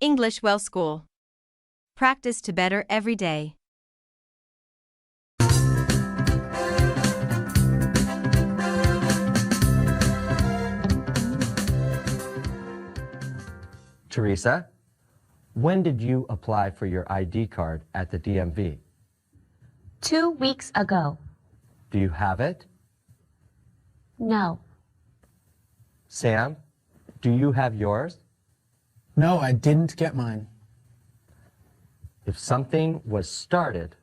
English Well School. Practice to better every day. Teresa, when did you apply for your ID card at the DMV? 2 weeks ago. Do you have it? No. Sam, do you have yours? No, I didn't get mine. If something was started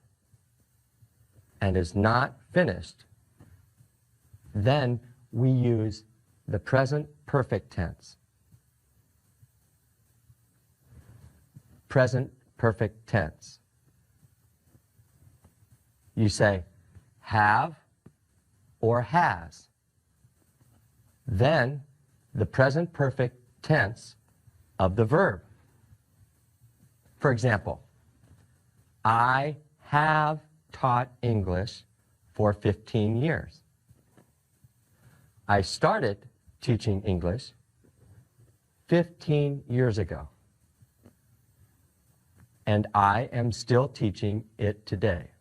and is not finished, then we use the present perfect tense. Present perfect tense. You say have or has. Then the present perfect tense of the verb. For example, I have taught English for 15 years. I started teaching English 15 years ago. And I am still teaching it today.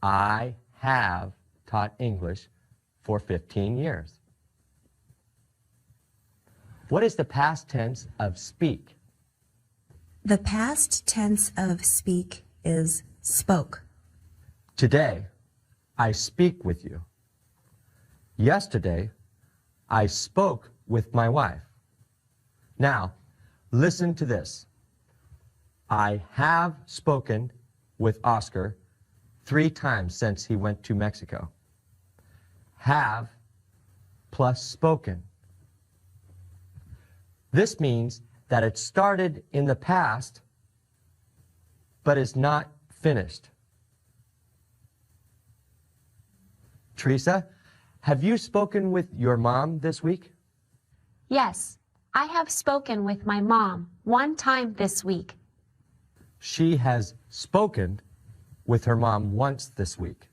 I have taught English for 15 years. What is the past tense of speak? The past tense of speak is spoke. Today, I speak with you. Yesterday, I spoke with my wife. Now, listen to this. I have spoken with Oscar 3 times since he went to Mexico. Have plus spoken. This means that it started in the past, but is not finished. Teresa, have you spoken with your mom this week? Yes, I have spoken with my mom 1 time this week. She has spoken with her mom once this week.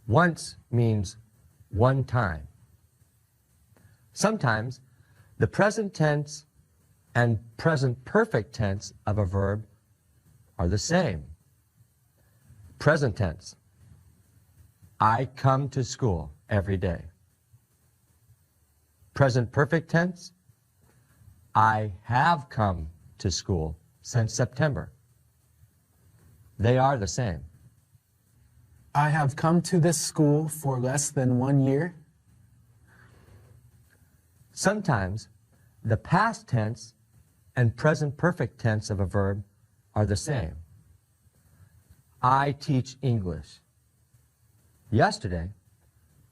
Once means 1 time. Sometimes the present tense and present perfect tense of a verb are the same. Present tense. I come to school every day. Present perfect tense. I have come to school since September. They are the same. I have come to this school for less than 1 year. Sometimes the past tense and present perfect tense of a verb are the same. I teach English. Yesterday,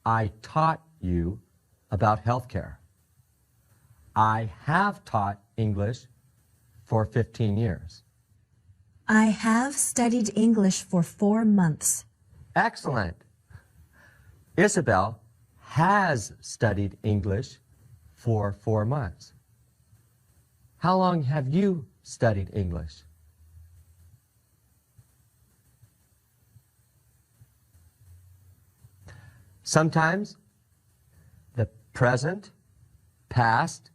I taught you about healthcare. I have taught English for 15 years. I have studied English for 4 months. Excellent. Isabel has studied English for 4 months. How long have you studied English? Sometimes the present, past,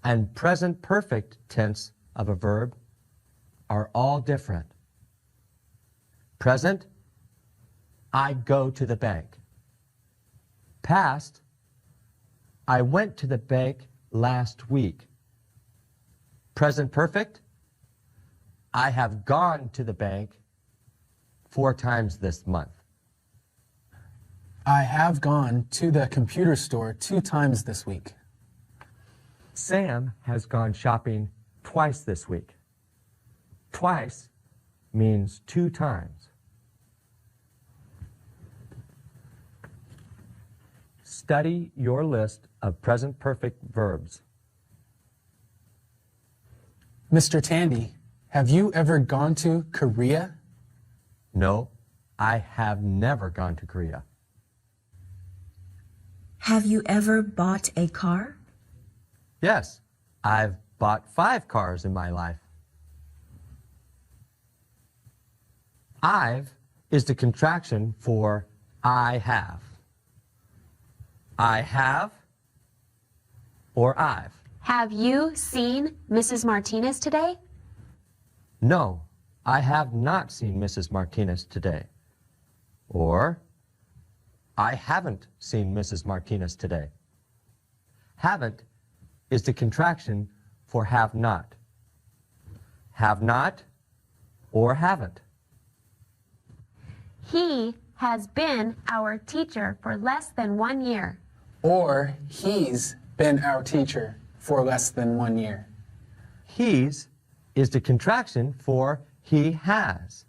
and present perfect tense of a verb are all different. Present, I go to the bank. Past, I went to the bank last week. Present perfect, I have gone to the bank 4 times this month. I have gone to the computer store 2 times this week. Sam has gone shopping twice this week. Twice means 2 times. Study your list of present perfect verbs. Mr. Tandy, have you ever gone to Korea? No, I have never gone to Korea. Have you ever bought a car? Yes, I've bought 5 cars in my life. I've is the contraction for I have. I have or I've. Have you seen Mrs. Martinez today? No, I have not seen Mrs. Martinez today. Or, I haven't seen Mrs. Martinez today. Haven't is the contraction for have not. Have not or haven't. He has been our teacher for less than 1 year. Or he's been our teacher for less than 1 year. He's is the contraction for he has.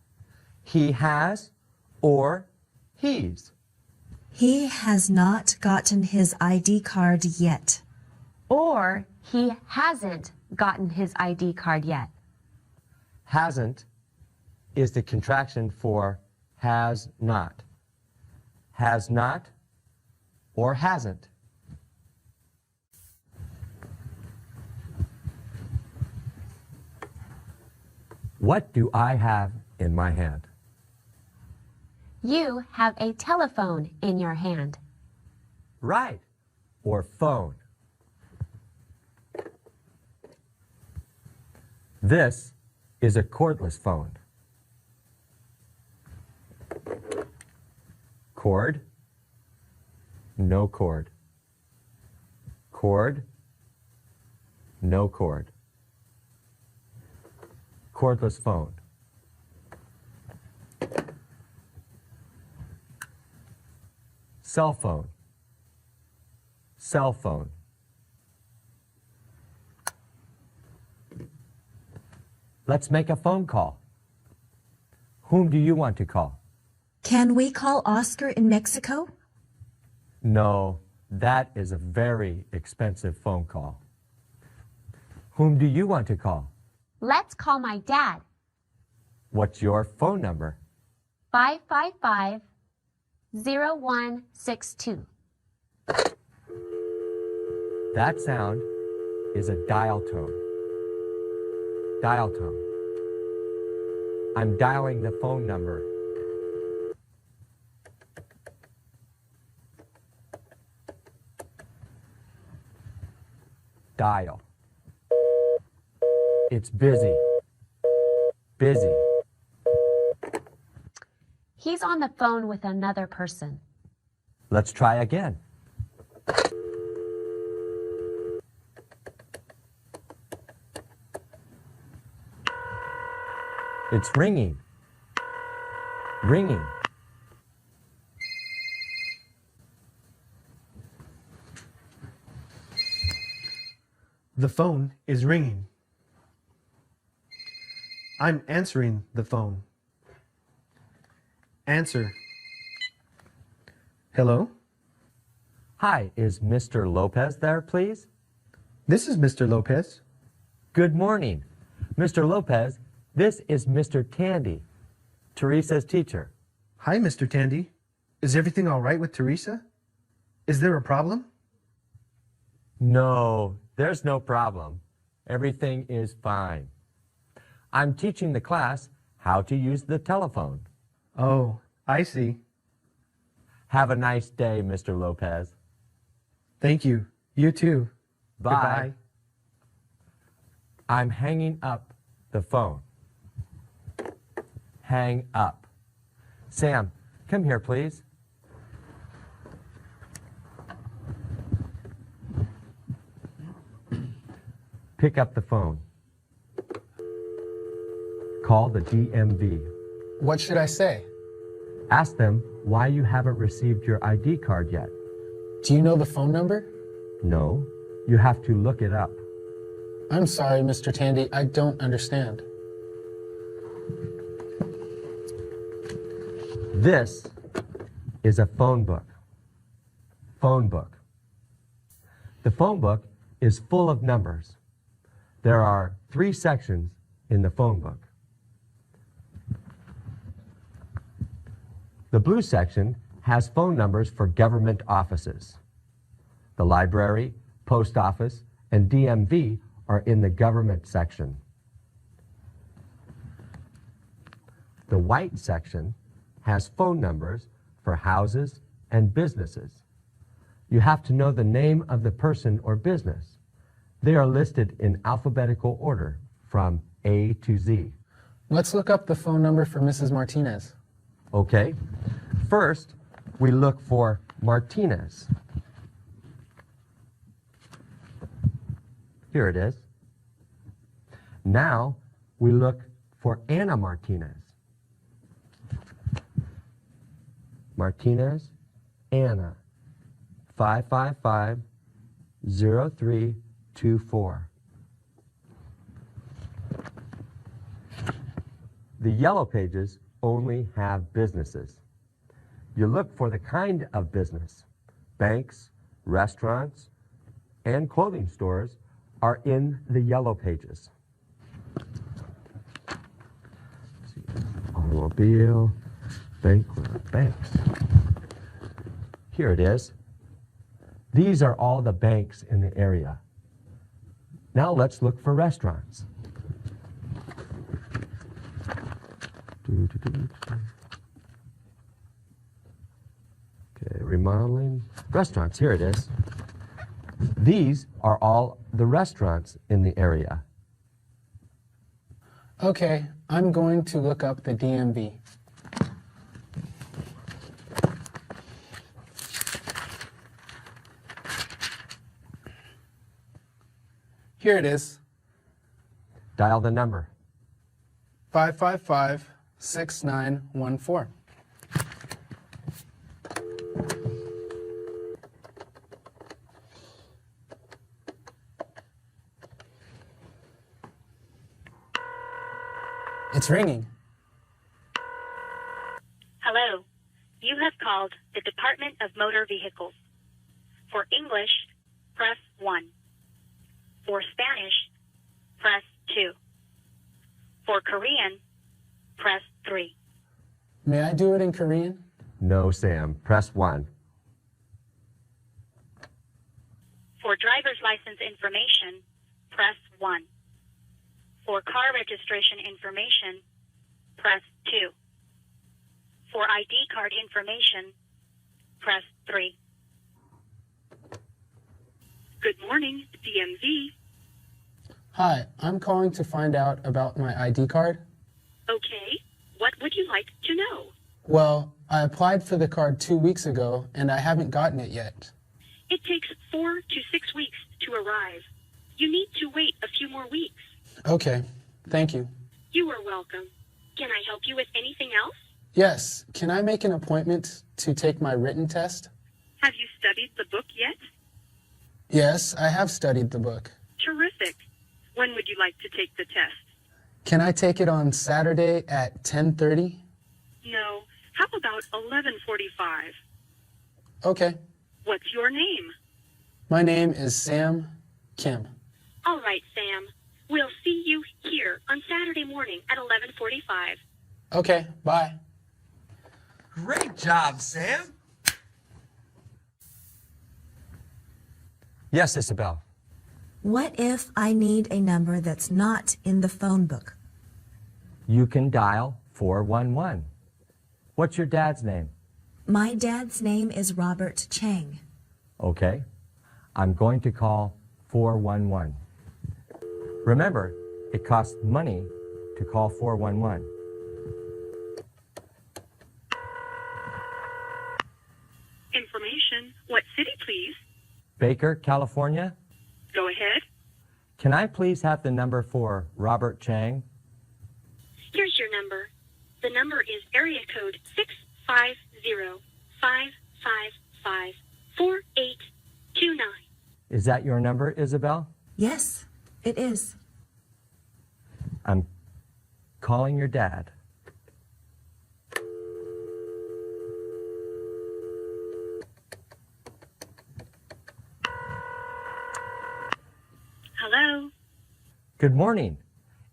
He has or he's. He has not gotten his ID card yet. Or he hasn't gotten his ID card yet. Hasn't is the contraction for has not. Has not or hasn't. What do I have in my hand? You have a telephone in your hand. Right, or phone. This is a cordless phone. Cord, no cord. Cord, no cord. Cordless phone. Cell phone. Cell phone. Let's make a phone call. Whom do you want to call? Can we call Oscar in Mexico? No, that is a very expensive phone call. Whom do you want to call? Let's call my dad. What's your phone number? 555-0162. That sound is a dial tone. Dial tone. I'm dialing the phone number. Dial. It's busy. Busy. He's on the phone with another person. Let's try again. It's ringing. Ringing. The phone is ringing. I'm answering the phone. Answer. Hello? Hi, is Mr. Lopez there, please? This is Mr. Lopez. Good morning. Mr. Lopez, this is Mr. Tandy, Teresa's teacher. Hi, Mr. Tandy. Is everything all right with Teresa? Is there a problem? No, there's no problem. Everything is fine. I'm teaching the class how to use the telephone. Oh, I see. Have a nice day, Mr. Lopez. Thank you. You too. Bye. Goodbye. I'm hanging up the phone. Hang up. Sam, come here, please. Pick up the phone. Call the DMV. What should I say? Ask them why you haven't received your ID card yet. Do you know the phone number? No, you have to look it up. I'm sorry, Mr. Tandy, I don't understand. This is a phone book. Phone book. The phone book is full of numbers. There are 3 sections in the phone book. The blue section has phone numbers for government offices. The library, post office, and DMV are in the government section. The white section has phone numbers for houses and businesses. You have to know the name of the person or business. They are listed in alphabetical order from A to Z. Let's look up the phone number for Mrs. Martinez. Okay. First, we look for Martinez. Here it is. Now, we look for Anna Martinez. Martinez, Anna, 555-0324. The yellow pages only have businesses. You look for the kind of business. Banks, restaurants, and clothing stores are in the yellow pages. Let's see. Automobile, banks. Here it is. These are all the banks in the area. Now let's look for restaurants. Okay, remodeling. Restaurants, here it is. These are all the restaurants in the area. Okay, I'm going to look up the DMV. Here it is. Dial the number. 555-6914. It's ringing. Hello. You have called the Department of Motor Vehicles. For English, press 1. For Spanish, press 2. For Korean, press 3. May I do it in Korean? No, Sam. Press 1. For driver's license information, press 1. For car registration information, press 2. For ID card information, press 3. Good morning, DMV. Hi, I'm calling to find out about my ID card. Okay, what would you like to know? Well, I applied for the card 2 weeks ago, and I haven't gotten it yet. It takes 4 to 6 weeks to arrive. You need to wait a few more weeks. Okay, thank you. You are welcome. Can I help you with anything else? Yes, can I make an appointment to take my written test? Have you studied the book yet? Yes, I have studied the book. Terrific. When would you like to take the test? Can I take it on Saturday at 10:30? No. How about 11:45? Okay. What's your name? My name is Sam Kim. All right, Sam. We'll see you here on Saturday morning at 11:45. Okay, bye. Great job, Sam. Yes, Isabel. What if I need a number that's not in the phone book? You can dial 411. What's your dad's name? My dad's name is Robert Chang. Okay. I'm going to call 411. Remember, it costs money to call 411. Information. What city, please? Baker, California. Go ahead. Can I please have the number for Robert Chang? Here's your number. The number is area code 650-555-4829. Is that your number, Isabel? Yes, it is. I'm calling your dad. Hello? Good morning.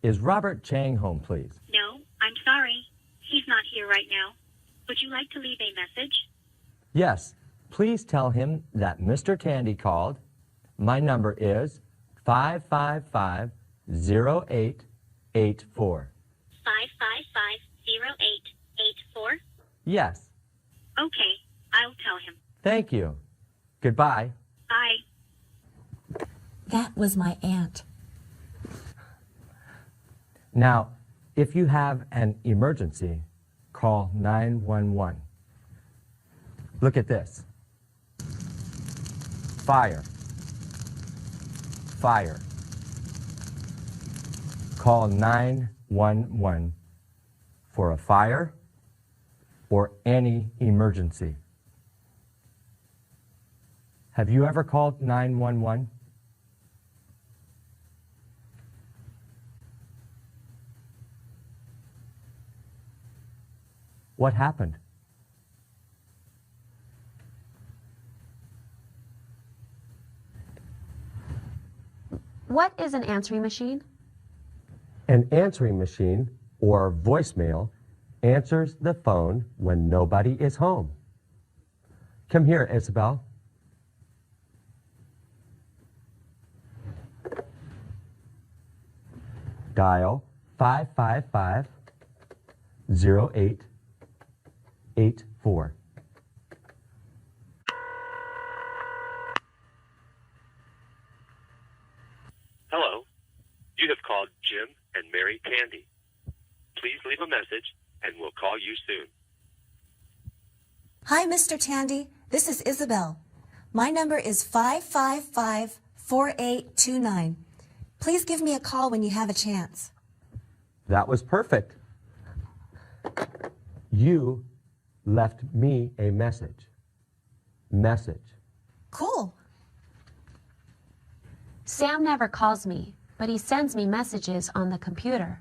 Is Robert Chang home, please? No, I'm sorry. He's not here right now. Would you like to leave a message? Yes. Please tell him that Mr. Tandy called. My number is 555-0884. 555-0884? Yes. Okay, I'll tell him. Thank you. Goodbye. Bye. That was my aunt. Now, if you have an emergency, call 911. Look at this. Fire. Fire. Call 911 for a fire or any emergency. Have you ever called 911? What happened? What is an answering machine? An answering machine, or voicemail, answers the phone when nobody is home. Come here, Isabel. Dial 555-0884. Hello. You have called Jim and Mary Tandy. Please leave a message and we'll call you soon. Hi, Mr. Tandy. This is Isabel. My number is 555-4829. Please give me a call when you have a chance. That was perfect. You left me a message. Message. Cool. Sam never calls me, but he sends me messages on the computer.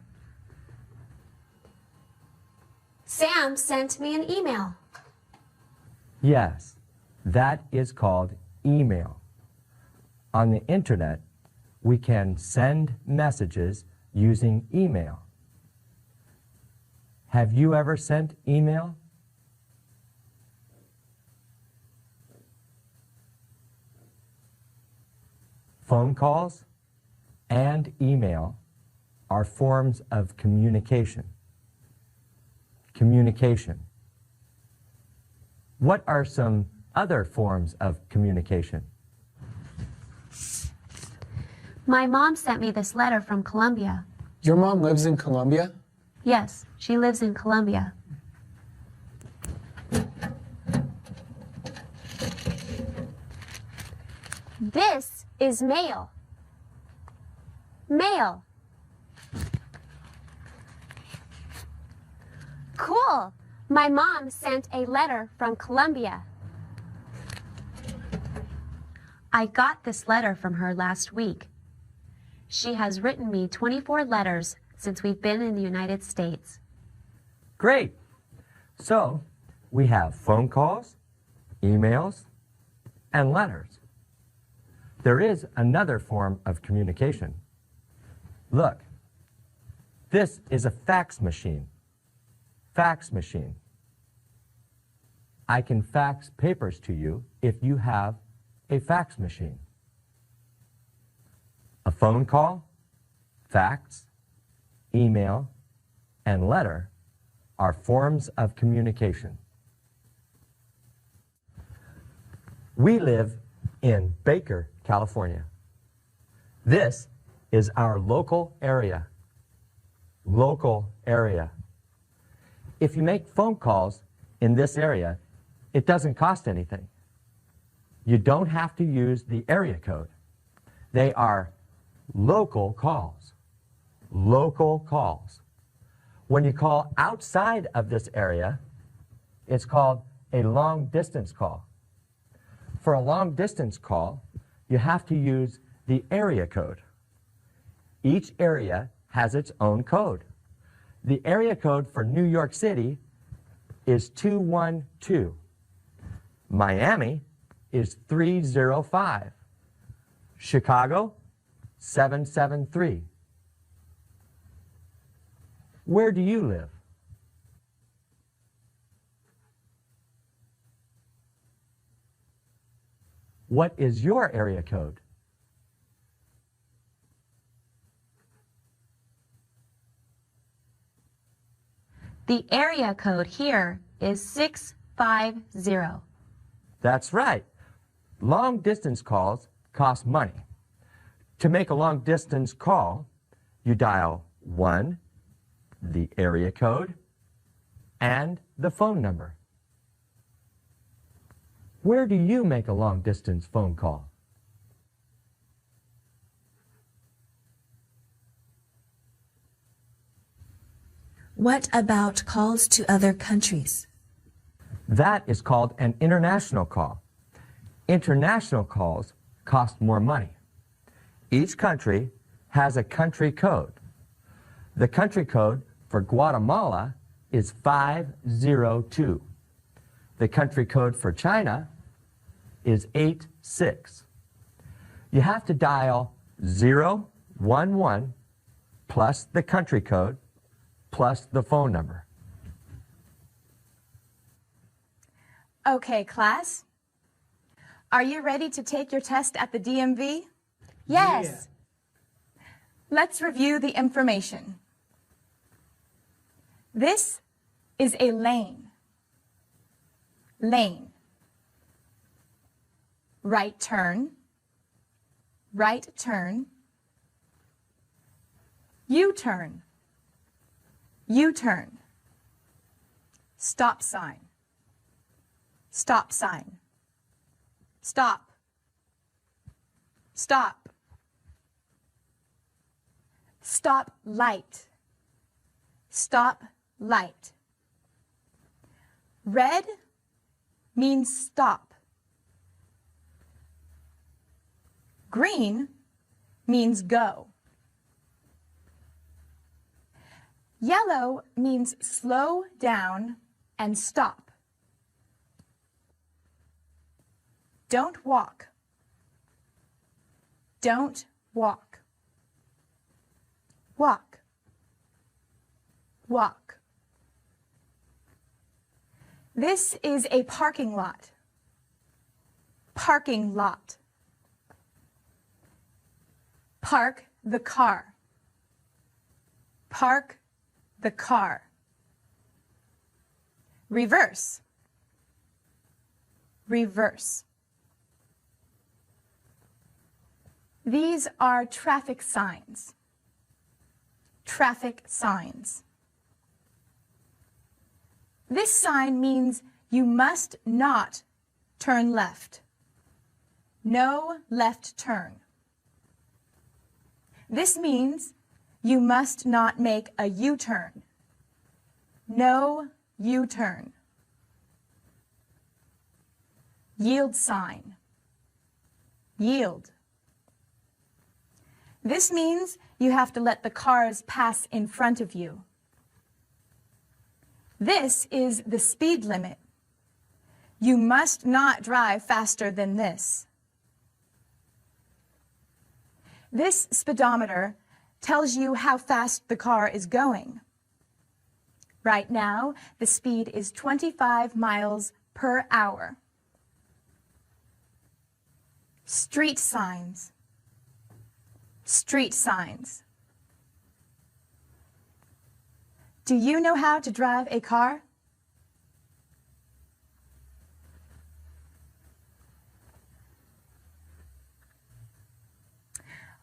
Sam sent me an email. Yes, that is called email. On the internet, we can send messages using email. Have you ever sent email? Phone calls and email are forms of communication. Communication. What are some other forms of communication? My mom sent me this letter from Colombia. Your mom lives in Colombia? Yes, she lives in Colombia. This is mail. Mail. Cool. My mom sent a letter from Colombia. I got this letter from her last week. She has written me 24 letters since we've been in the United States. Great. So, we have phone calls, emails, and letters. There is another form of communication. Look, this is a fax machine. Fax machine. I can fax papers to you if you have a fax machine. A phone call, fax, email, and letter are forms of communication. We live in Baker, California. This is our local area. Local area. If you make phone calls in this area, it doesn't cost anything. You don't have to use the area code. They are local calls. Local calls. When you call outside of this area, it's called a long distance call. For a long distance call, you have to use the area code. Each area has its own code. The area code for New York City is 212. Miami is 305. Chicago, 773. Where do you live? What is your area code? The area code here is 650. That's right. Long distance calls cost money. To make a long-distance call, you dial 1, the area code, and the phone number. Where do you make a long-distance phone call? What about calls to other countries? That is called an international call. International calls cost more money. Each country has a country code. The country code for Guatemala is 502. The country code for China is 86. You have to dial 011 plus the country code plus the phone number. Okay, class. Are you ready to take your test at the DMV? Yes. Let's review the information. This is a lane. Lane. Right turn. Right turn. U-turn. U-turn. Stop sign. Stop sign. Stop. Stop. Stop light. Stop light. Red means stop. Green means go. Yellow means slow down and stop. Don't walk. Don't walk. Walk. Walk. This is a parking lot. Parking lot. Park the car. Park the car. Reverse. Reverse. These are traffic signs. Traffic signs. This sign means you must not turn left. No left turn. This means you must not make a U-turn. No U-turn. Yield sign. Yield. This means you have to let the cars pass in front of you. This is the speed limit. You must not drive faster than this. This speedometer tells you how fast the car is going. Right now, the speed is 25 miles per hour. Street signs. Street signs. Do you know how to drive a car?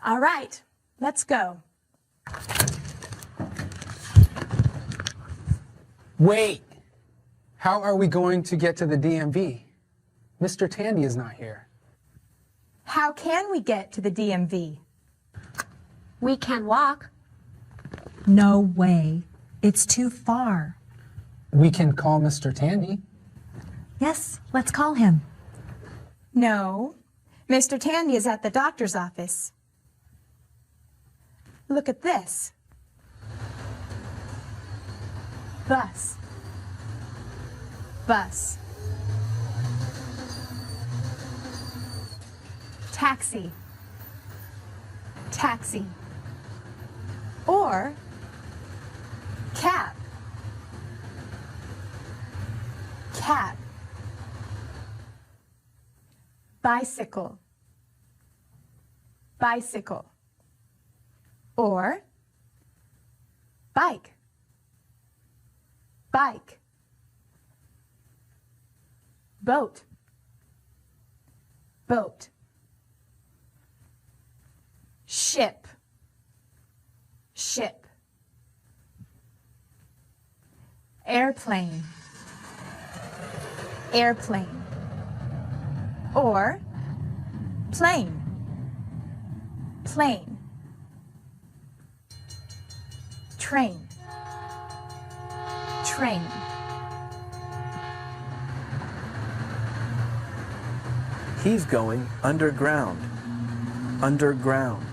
All right, let's go. Wait! How are we going to get to the DMV? Mr. Tandy is not here. How can we get to the DMV? We can walk. No way. It's too far. We can call Mr. Tandy. Yes, let's call him. No, Mr. Tandy is at the doctor's office. Look at this. Bus. Bus. Taxi. Taxi. Or cab. Cab. Bicycle. Bicycle. Or bike. Bike. Boat. Boat. ship, ship. Airplane, airplane. Or plane, plane. Train, train. He's going underground, underground.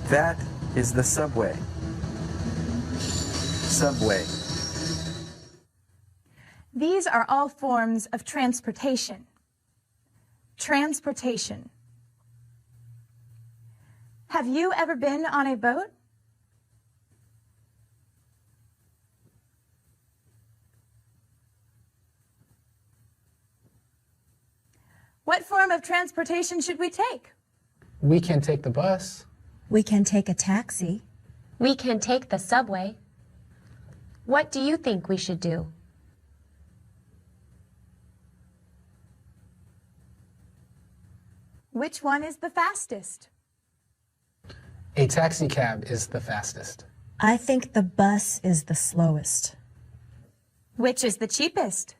That is the subway, subway. These are all forms of transportation. Transportation. Have you ever been on a boat? What form of transportation should we take? We can take the bus. We can take a taxi. We can take the subway. What do you think we should do? Which one is the fastest? A taxi cab is the fastest. I think the bus is the slowest. Which is the cheapest?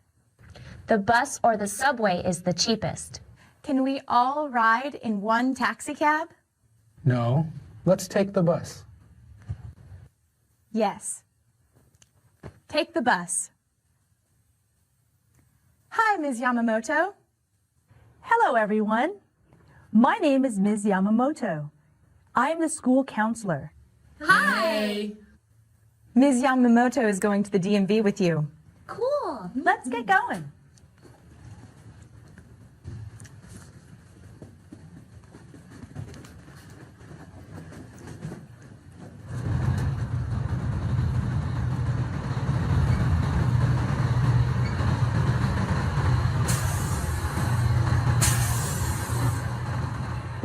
The bus or the subway is the cheapest. Can we all ride in one taxi cab? No, let's take the bus. Yes. Take the bus. Hi, Ms. Yamamoto. Hello, everyone. My name is Ms. Yamamoto. I am the school counselor. Hi. Ms. Yamamoto is going to the DMV with you. Cool. Let's get going.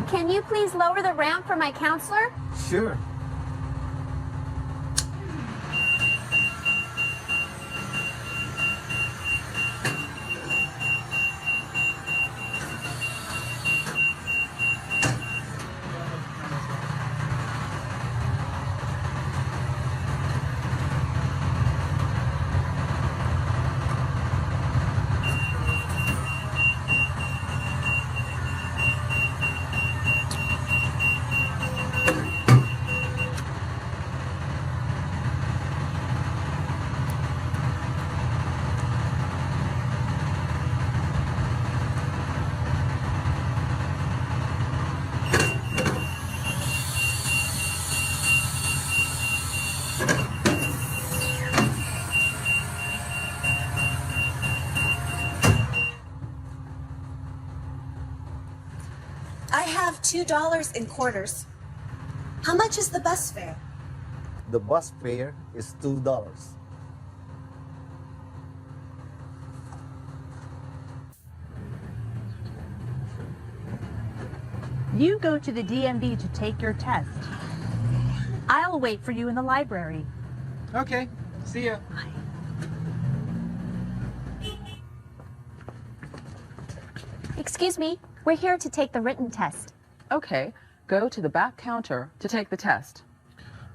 Can you please lower the ramp for my counselor? Sure. I have $2 in quarters. How much is the bus fare? The bus fare is $2. You go to the DMV to take your test. I'll wait for you in the library. Okay, see ya. Excuse me, we're here to take the written test. Okay, go to the back counter to take the test.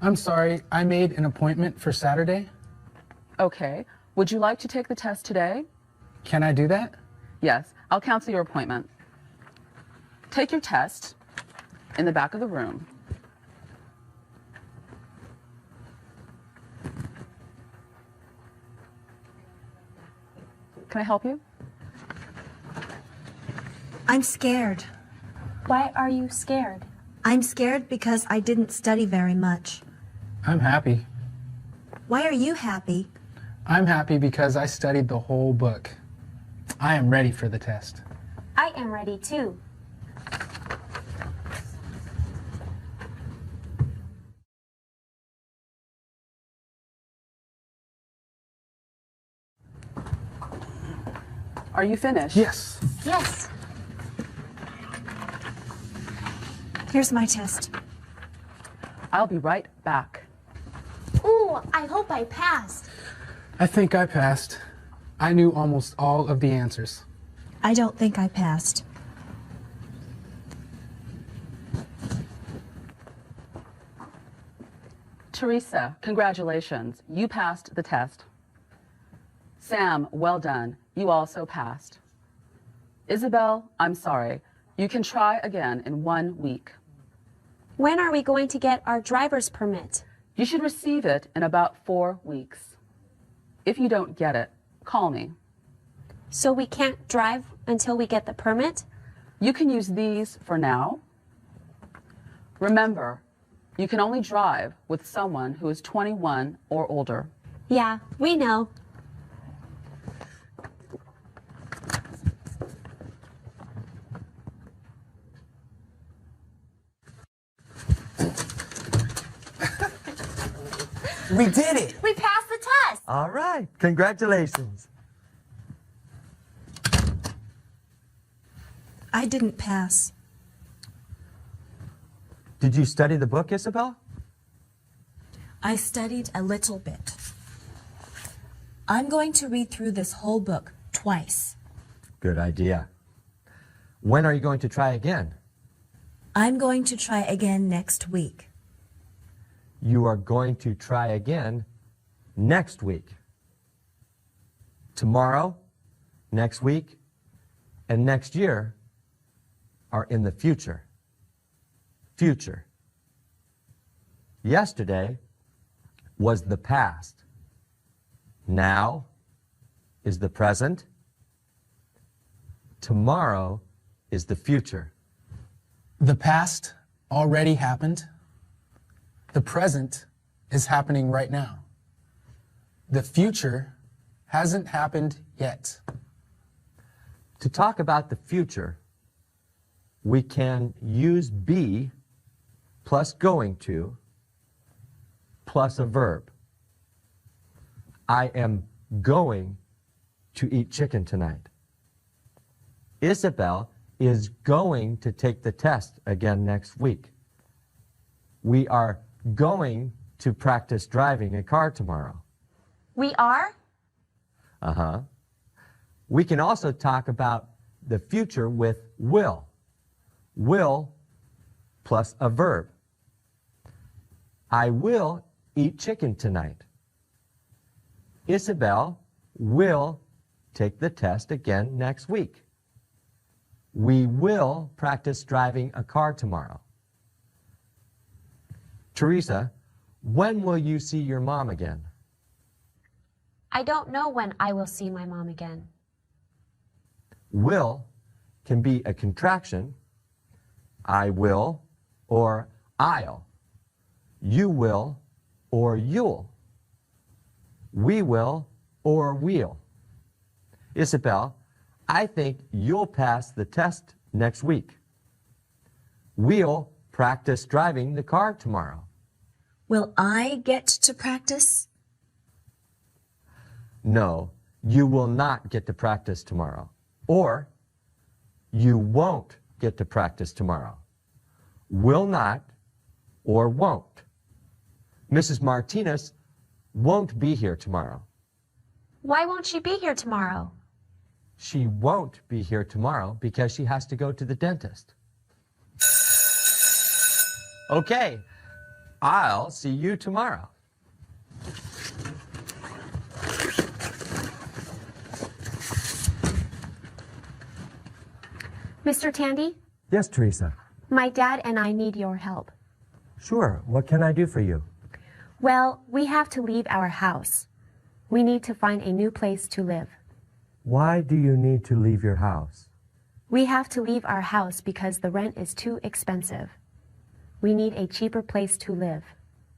I'm sorry, I made an appointment for Saturday. Okay, would you like to take the test today? Can I do that? Yes, I'll cancel your appointment. Take your test in the back of the room. Can I help you? I'm scared. Why are you scared? I'm scared because I didn't study very much. I'm happy. Why are you happy? I'm happy because I studied the whole book. I am ready for the test. I am ready too. Are you finished? Yes. Yes. Here's my test. I'll be right back. Ooh, I hope I passed. I think I passed. I knew almost all of the answers. I don't think I passed. Teresa, congratulations. You passed the test. Sam, well done. You also passed. Isabel, I'm sorry. You can try again in 1 week. When are we going to get our driver's permit? You should receive it in about 4 weeks. If you don't get it, call me. So we can't drive until we get the permit? You can use these for now. Remember, you can only drive with someone who is 21 or older. Yeah, we know. We did it! We passed the test. All right. Congratulations. I didn't pass. Did you study the book, Isabel? I studied a little bit. I'm going to read through this whole book twice. Good idea. When are you going to try again? I'm going to try again next week. You are going to try again next week. Tomorrow, next week, and next year are in the future. Future. Yesterday was the past. Now is the present. Tomorrow is the future. The past already happened. The present is happening right now. The future hasn't happened yet. To talk about the future, we can use be plus going to plus a verb. I am going to eat chicken tonight. Isabel is going to take the test again next week. We are going to practice driving a car tomorrow. We are? Uh-huh. We can also talk about the future with will. Will plus a verb. I will eat chicken tonight. Isabel will take the test again next week. We will practice driving a car tomorrow. Teresa, when will you see your mom again? I don't know when I will see my mom again. Will can be a contraction, I will or I'll. You will or you'll. We will or we'll. Isabel, I think you'll pass the test next week. We'll practice driving the car tomorrow. Will I get to practice? No, you will not get to practice tomorrow. Or, you won't get to practice tomorrow. Will not or won't. Mrs. Martinez won't be here tomorrow. Why won't she be here tomorrow? She won't be here tomorrow because she has to go to the dentist. Okay, I'll see you tomorrow. Mr. Tandy, Yes, Teresa. my dad and I need your help. Sure, what can I do for you? Well, we have to leave our house. We need to find a new place to live. Why do you need to leave your house? We have to leave our house because the rent is too expensive. We need a cheaper place to live.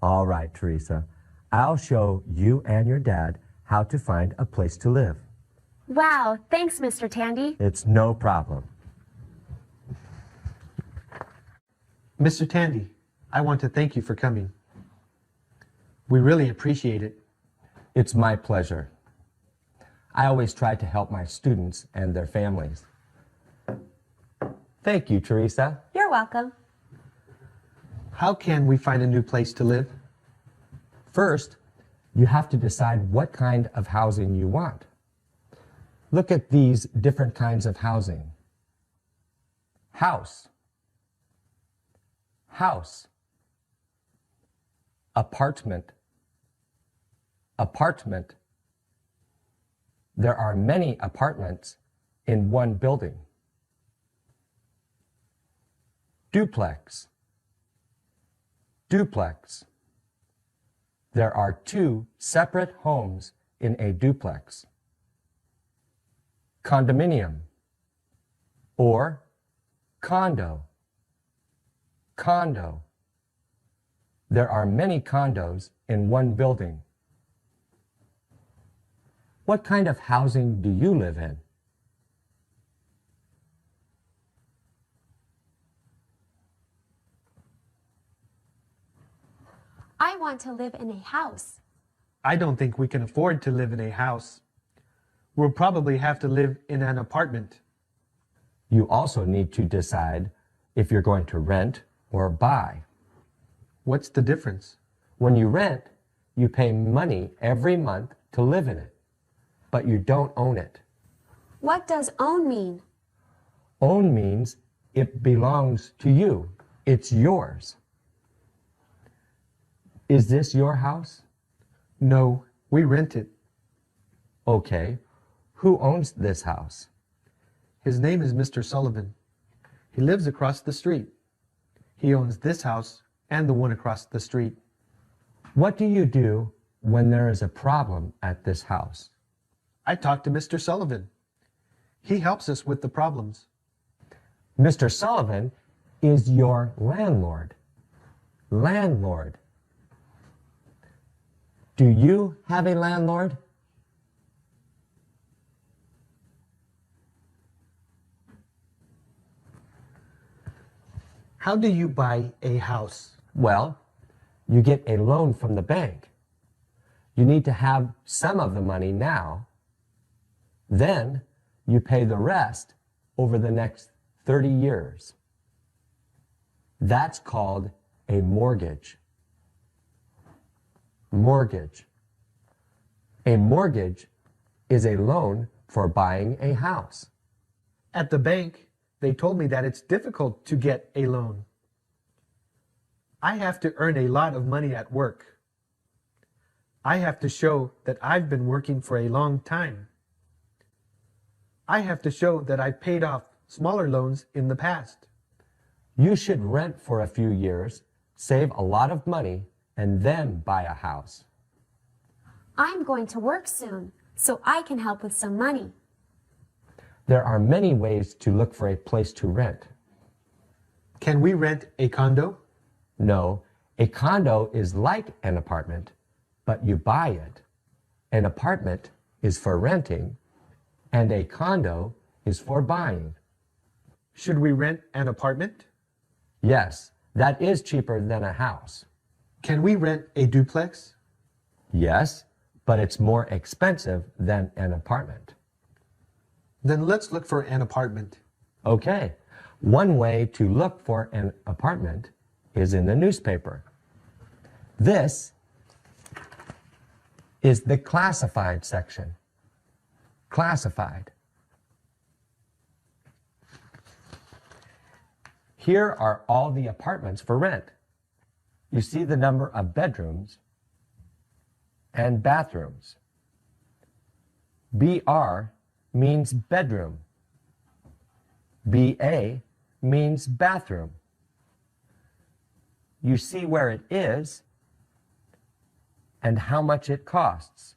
All right, Teresa. I'll show you and your dad how to find a place to live. Wow, thanks, Mr. Tandy. It's no problem. Mr. Tandy, I want to thank you for coming. We really appreciate it. It's my pleasure. I always try to help my students and their families. Thank you, Teresa. You're welcome. How can we find a new place to live? First, you have to decide what kind of housing you want. Look at these different kinds of housing. House. House. apartment. Apartment. There are many apartments in one building. Duplex. Duplex. There are two separate homes in a duplex. Condominium or condo. Condo. There are many condos in one building. What kind of housing do you live in? I want to live in a house. I don't think we can afford to live in a house. We'll probably have to live in an apartment. You also need to decide if you're going to rent or buy. What's the difference? When you rent, you pay money every month to live in it, but you don't own it. What does own mean? Own means it belongs to you. It's yours. Is this your house? No, we rent it. Okay. Who owns this house? His name is Mr. Sullivan. He lives across the street. He owns this house and the one across the street. What do you do when there is a problem at this house? I talk to Mr. Sullivan. He helps us with the problems. Mr. Sullivan is your landlord. Landlord. Do you have a landlord? How do you buy a house? Well, you get a loan from the bank. You need to have some of the money now. Then you pay the rest over the next 30 years. That's called a mortgage. Mortgage. A mortgage is a loan for buying a house. At the bank, they told me that it's difficult to get a loan. I have to earn a lot of money at work. I have to show that I've been working for a long time. I have to show that I paid off smaller loans in the past. You should rent for a few years, save a lot of money, and then buy a house. I'm going to work soon, so I can help with some money. There are many ways to look for a place to rent. Can we rent a condo? No, a condo is like an apartment, but you buy it. An apartment is for renting, and a condo is for buying. Should we rent an apartment? Yes, that is cheaper than a house. Can we rent a duplex? Yes, but it's more expensive than an apartment. Then let's look for an apartment. Okay, one way to look for an apartment is in the newspaper. This is the classified section. Classified. Here are all the apartments for rent. You see the number of bedrooms and bathrooms. BR means bedroom. BA means bathroom. You see where it is and how much it costs.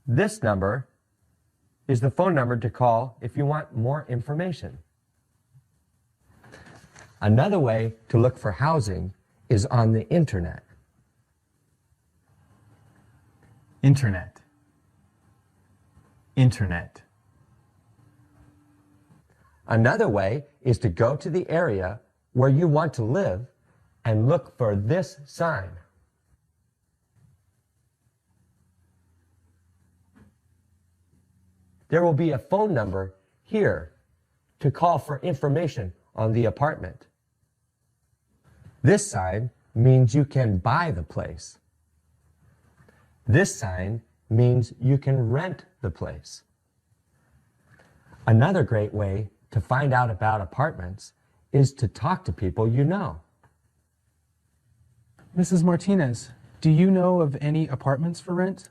This number is the phone number to call if you want more information. Another way to look for housing is on the internet. Internet. Internet. Another way is to go to the area where you want to live and look for this sign. There will be a phone number here to call for information on the apartment. This sign means you can buy the place. This sign means you can rent the place. Another great way to find out about apartments is to talk to people you know. Mrs. Martinez, do you know of any apartments for rent?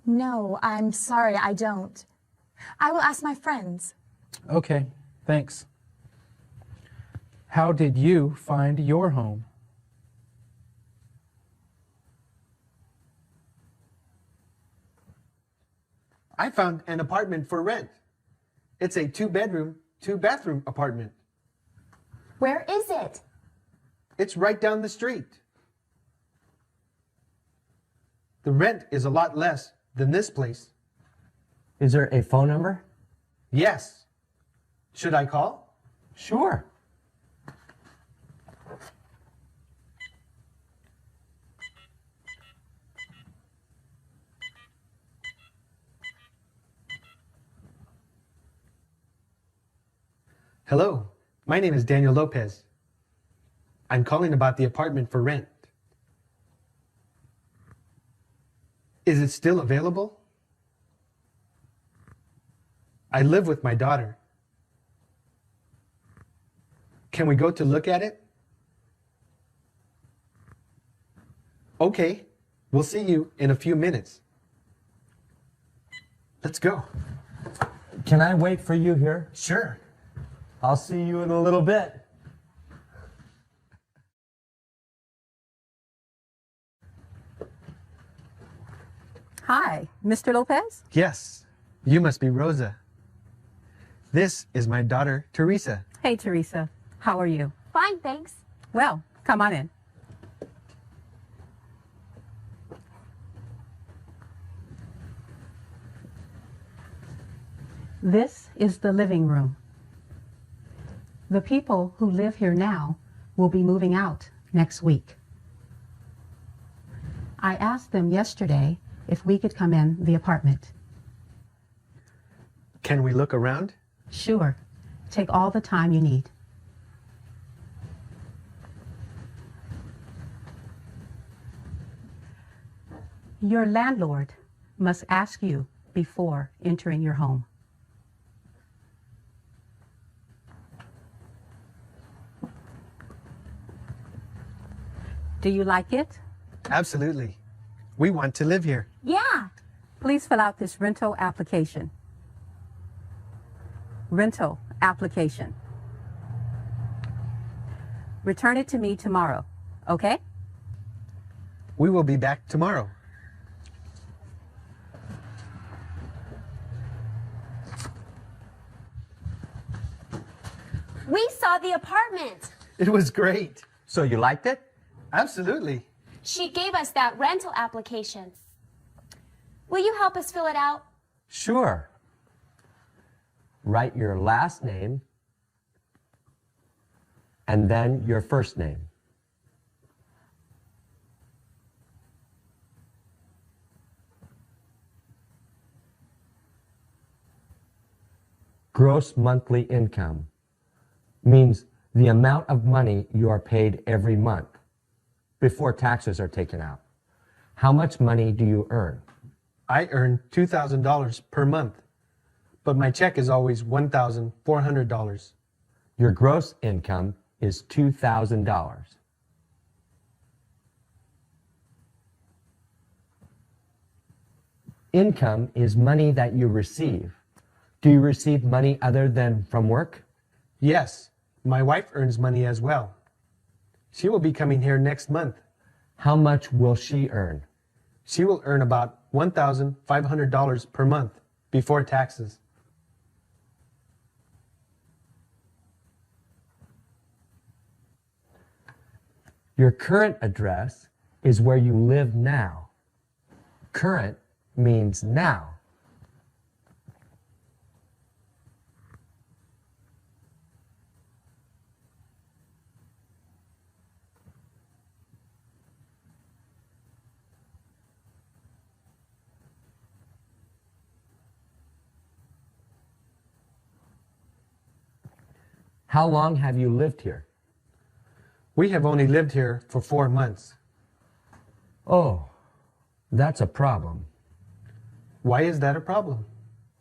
No, I'm sorry, I don't. I will ask my friends. Okay, thanks. How did you find your home? I found an apartment for rent. It's a 2-bedroom, 2-bathroom apartment. Where is it? It's right down the street. The rent is a lot less than this place. Is there a phone number? Yes. Should I call? Sure. Hello, my name is Daniel Lopez. I'm calling about the apartment for rent. Is it still available? I live with my daughter. Can we go to look at it? Okay, we'll see you in a few minutes. Let's go. Can I wait for you here? Sure. I'll see you in a little bit. Hi, Mr. Lopez? Yes, you must be Rosa. This is my daughter, Teresa. Hey, Teresa. How are you? Fine, thanks. Well, come on in. This is the living room. The people who live here now will be moving out next week. I asked them yesterday if we could come in the apartment. Can we look around? Sure. Take all the time you need. Your landlord must ask you before entering your home. Do you like it? Absolutely. We want to live here. Yeah. Please fill out this rental application. Rental application. Return it to me tomorrow, okay? We will be back tomorrow. We saw the apartment. It was great. So you liked it? Absolutely. She gave us that rental application. Will you help us fill it out? Sure. Write your last name and then your first name. Gross monthly income means the amount of money you are paid every month before taxes are taken out. How much money do you earn? I earn $2,000 per month, but my check is always $1,400. Your gross income is $2,000. Income is money that you receive. Do you receive money other than from work? Yes, my wife earns money as well. She will be coming here next month. How much will she earn? She will earn about $1,500 per month before taxes. Your current address is where you live now. Current means now. How long have you lived here? We have only lived here for 4 months. Oh, that's a problem. Why is that a problem?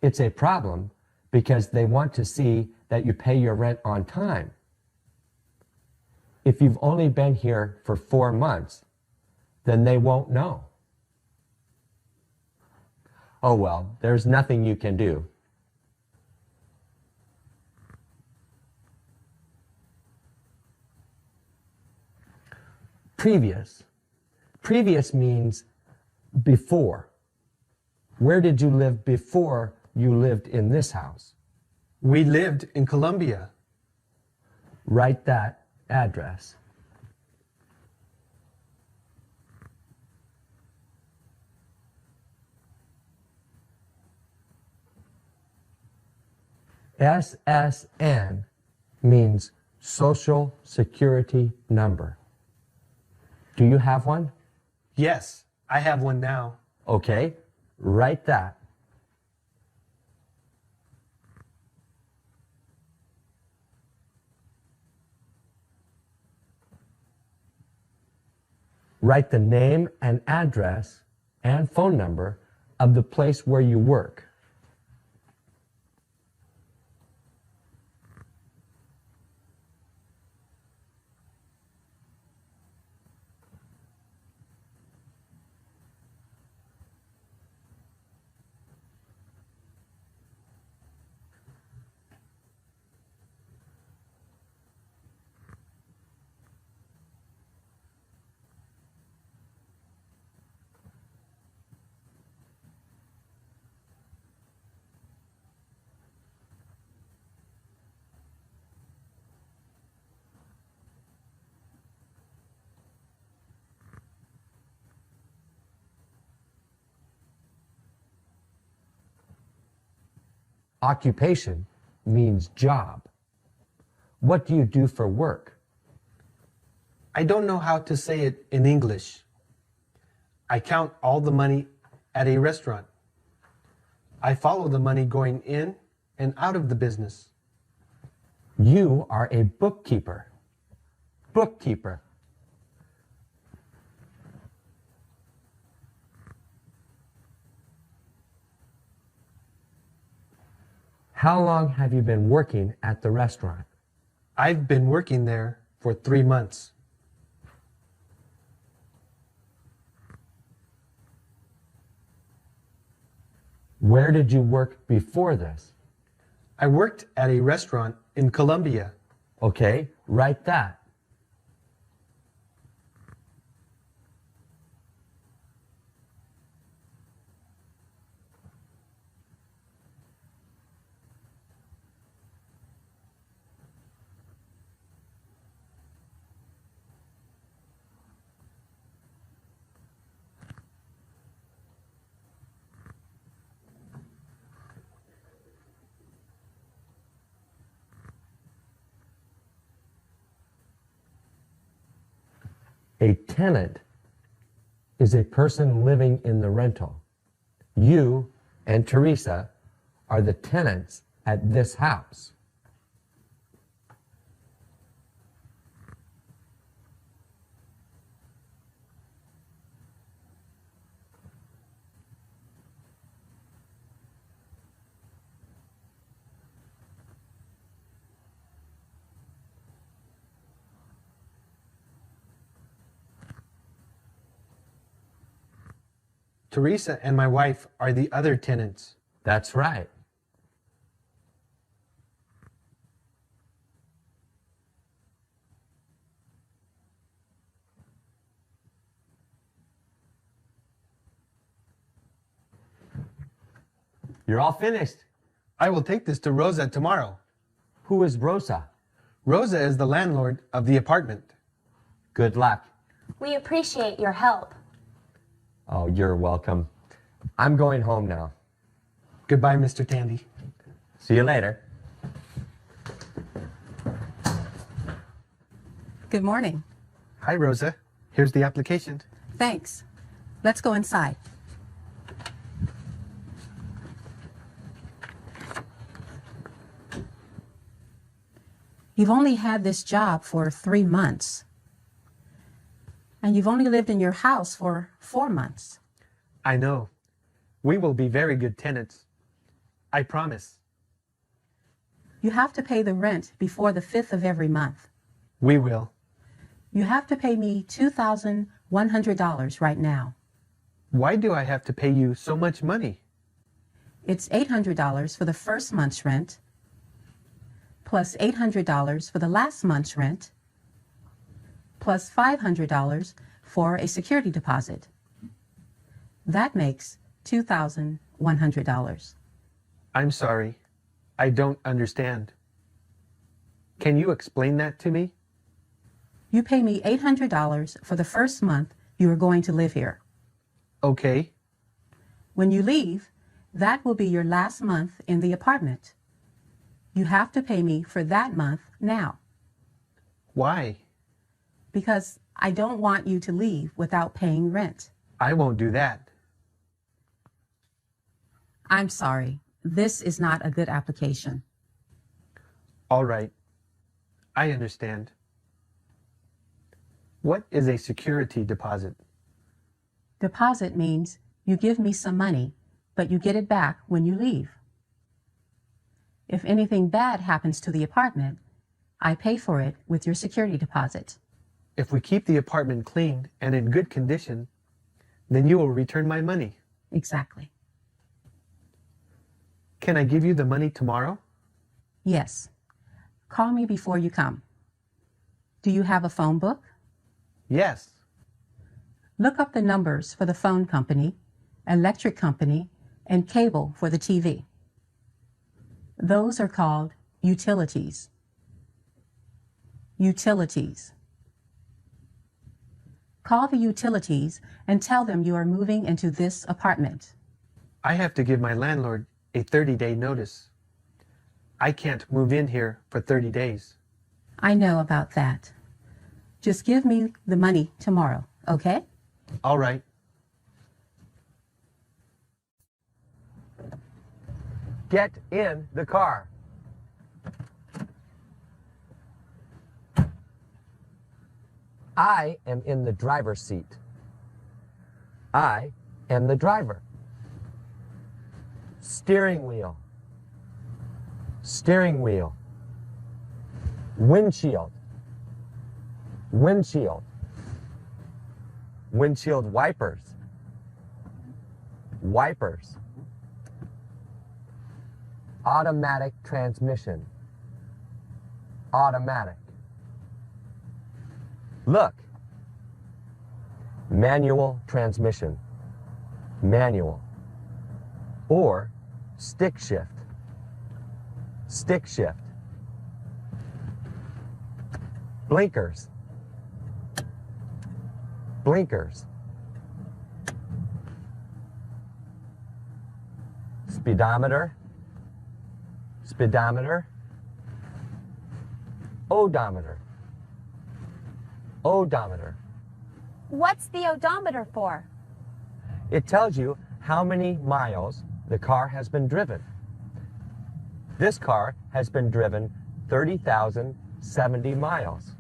It's a problem because they want to see that you pay your rent on time. If you've only been here for 4 months, then they won't know. Oh well, there's nothing you can do. Previous. Previous means before. Where did you live before you lived in this house? We lived in Columbia. Write that address. SSN means Social Security Number. Do you have one? Yes, I have one now. Okay, write that. Write the name and address and phone number of the place where you work. Occupation means job. What do you do for work? I don't know how to say it in English. I count all the money at a restaurant. I follow the money going in and out of the business. You are a bookkeeper. Bookkeeper. How long have you been working at the restaurant? I've been working there for 3 months. Where did you work before this? I worked at a restaurant in Columbia. Okay, write that. A tenant is a person living in the rental. You and Teresa are the tenants at this house. Teresa and my wife are the other tenants. That's right. You're all finished. I will take this to Rosa tomorrow. Who is Rosa? Rosa is the landlord of the apartment. Good luck. We appreciate your help. Oh, you're welcome. I'm going home now. Goodbye, Mr. Tandy. See you later. Good morning. Hi, Rosa. Here's the application. Thanks. Let's go inside. You've only had this job for 3 months. And you've only lived in your house for 4 months. I know. We will be very good tenants. I promise. You have to pay the rent before the 5th of every month. We will. You have to pay me $100 right now. Why do I have to pay you so much money? It's $800 for the first month's rent, plus $800 for the last month's rent, plus $500 for a security deposit. That makes $2,100. I'm sorry. I don't understand. Can you explain that to me? You pay me $800 for the first month you are going to live here. Okay. When you leave, that will be your last month in the apartment. You have to pay me for that month now. Why? Because I don't want you to leave without paying rent. I won't do that. I'm sorry. This is not a good application. All right. I understand. What is a security deposit? Deposit means you give me some money, but you get it back when you leave. If anything bad happens to the apartment, I pay for it with your security deposit. If we keep the apartment clean and in good condition, then you will return my money. Exactly. Can I give you the money tomorrow? Yes. Call me before you come. Do you have a phone book? Yes. Look up the numbers for the phone company, electric company, and cable for the TV. Those are called utilities. Utilities. Call the utilities and tell them you are moving into this apartment. I have to give my landlord a 30-day notice. I can't move in here for 30 days. I know about that. Just give me the money tomorrow, okay? All right. Get in the car. I am in the driver's seat. I am the driver. Steering wheel. Steering wheel. Windshield. Windshield. Windshield wipers. Wipers. Automatic transmission. Automatic. Look. Manual transmission. Manual. Or stick shift. Stick shift. Blinkers. Blinkers. Speedometer. Speedometer. Odometer. Odometer. What's the odometer for? It tells you how many miles the car has been driven. This car has been driven 30,070 miles.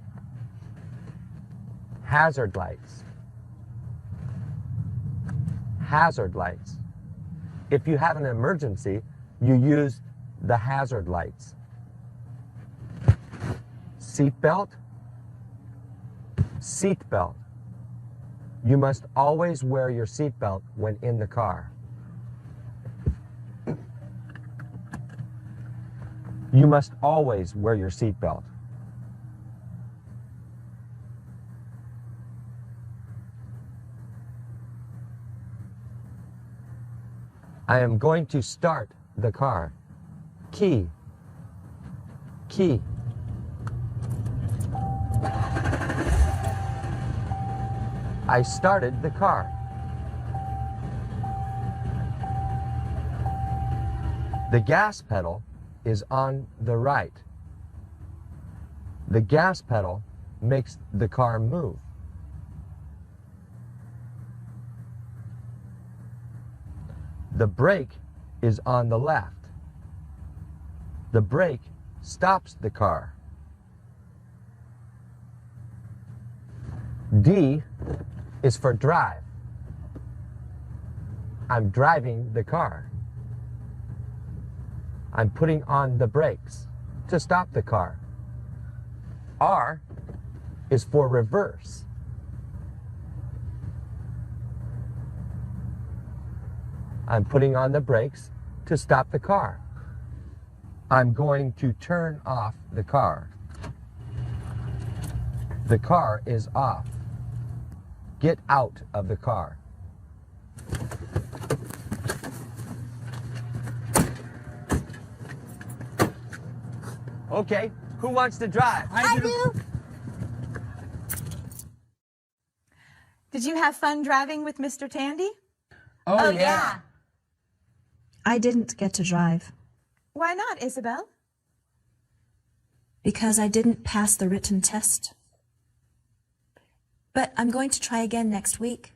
Hazard lights. Hazard lights. If you have an emergency, you use the hazard lights. Seatbelt. Seatbelt. You must always wear your seatbelt when in the car. You must always wear your seatbelt. I am going to start the car. Key. Key. I started the car. The gas pedal is on the right. The gas pedal makes the car move. The brake is on the left. The brake stops the car. D is for drive. I'm driving the car. I'm putting on the brakes to stop the car. R is for reverse. I'm putting on the brakes to stop the car. I'm going to turn off the car. The car is off. Get out of the car. Okay, who wants to drive? I do. Did you have fun driving with Mr. Tandy? Oh, yeah. I didn't get to drive Why not, Isabel? because I didn't pass the written test. But I'm going to try again next week.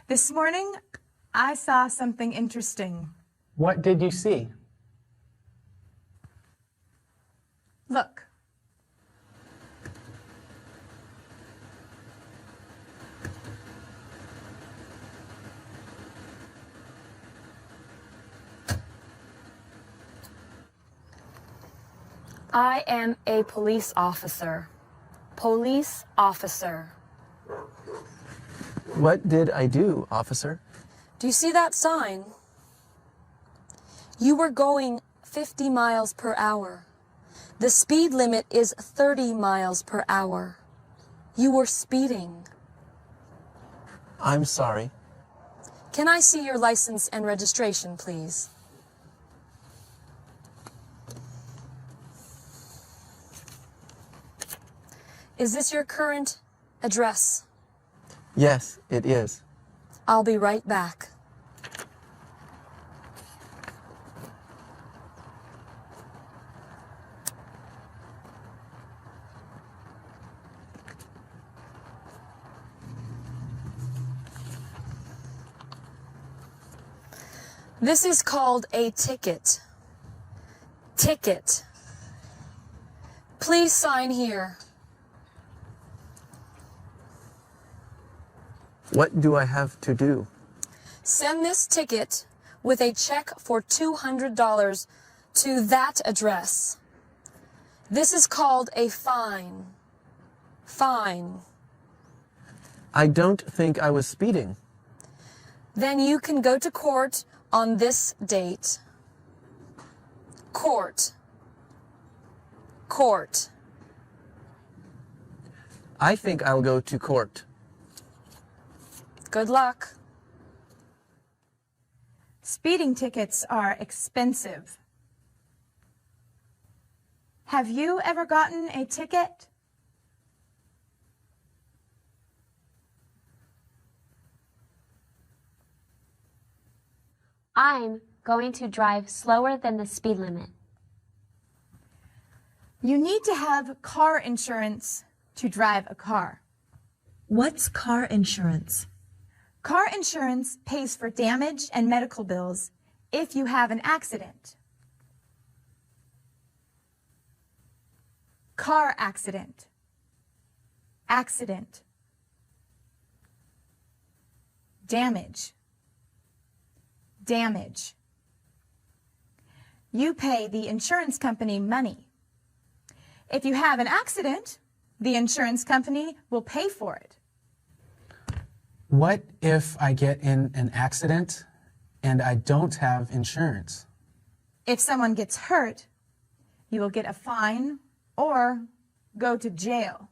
This morning, I saw something interesting. What did you see? Look. I am a police officer. Police officer. What did I do, officer? Do you see that sign? You were going 50 miles per hour. The speed limit is 30 miles per hour. You were speeding. I'm sorry. Can I see your license and registration, please? Is this your current address? Yes, it is. I'll be right back. This is called a ticket. Ticket. Please sign here. What do I have to do? Send this ticket with a check for $200 to that address. This is called a fine. Fine. I don't think I was speeding. Then you can go to court on this date. Court. Court. I think I'll go to court. Good luck. Speeding tickets are expensive. Have you ever gotten a ticket? I'm going to drive slower than the speed limit. You need to have car insurance to drive a car. What's car insurance? Car insurance pays for damage and medical bills if you have an accident. Car accident. Accident. Damage. Damage. You pay the insurance company money. If you have an accident, the insurance company will pay for it. What if I get in an accident and I don't have insurance? If someone gets hurt, you will get a fine or go to jail.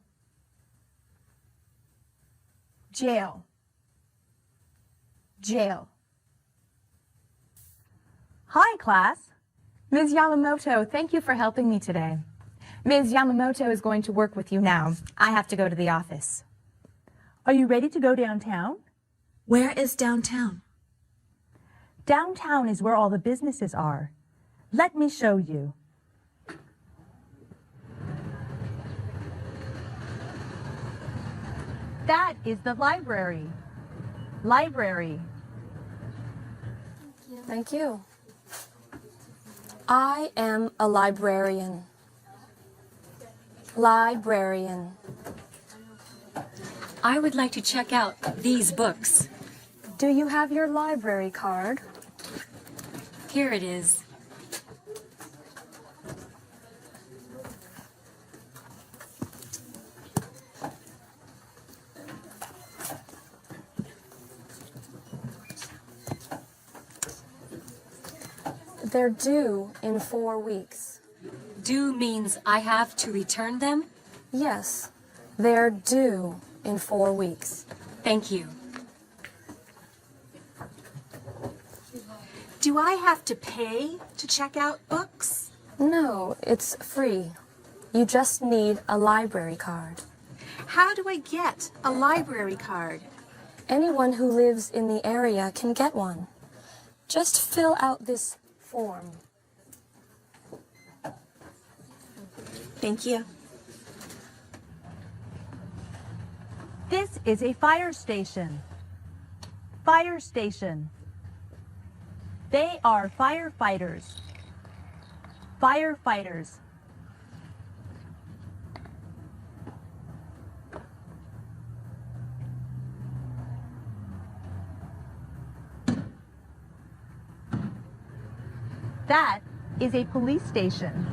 Jail. Jail. Hi, class. Ms. Yamamoto, thank you for helping me today. Ms. Yamamoto is going to work with you now. I have to go to the office. Are you ready to go downtown? Where is downtown? Downtown is where all the businesses are. Let me show you. That is the library. Library. Thank you. I am a librarian. Librarian. I would like to check out these books. Do you have your library card? Here it is. They're due in 4 weeks. Due means I have to return them? Yes, they're due in 4 weeks. Thank you. Do I have to pay to check out books? No, it's free. You just need a library card. How do I get a library card? Anyone who lives in the area can get one. Just fill out this form. Thank you. This is a fire station. Fire station. They are firefighters. Firefighters. That is a police station.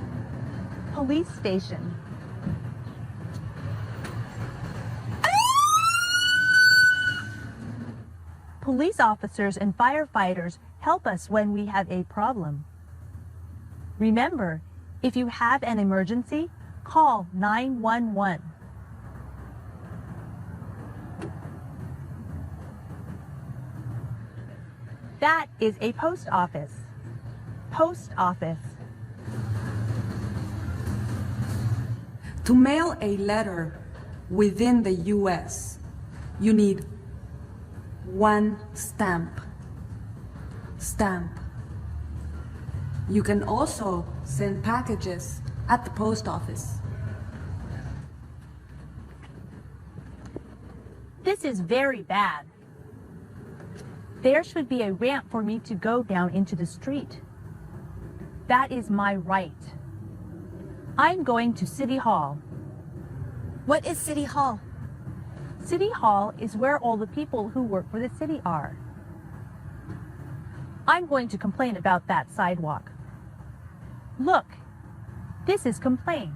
Police station. Police officers and firefighters help us when we have a problem. Remember, if you have an emergency, call 911. That is a post office. Post office. To mail a letter within the U.S., you need 1 stamp. Stamp. You can also send packages at the post office. This is very bad. There should be a ramp for me to go down into the street. That is my right. I'm going to City Hall. What is City Hall? City Hall is where all the people who work for the city are. I'm going to complain about that sidewalk. Look, this is complain.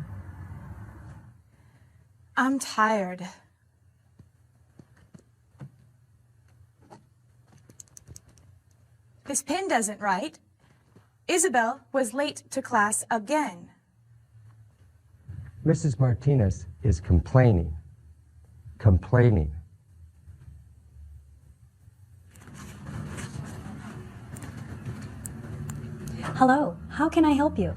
I'm tired. This pen doesn't write. Isabel was late to class again. Mrs. Martinez is complaining. Complaining. Hello, how can I help you?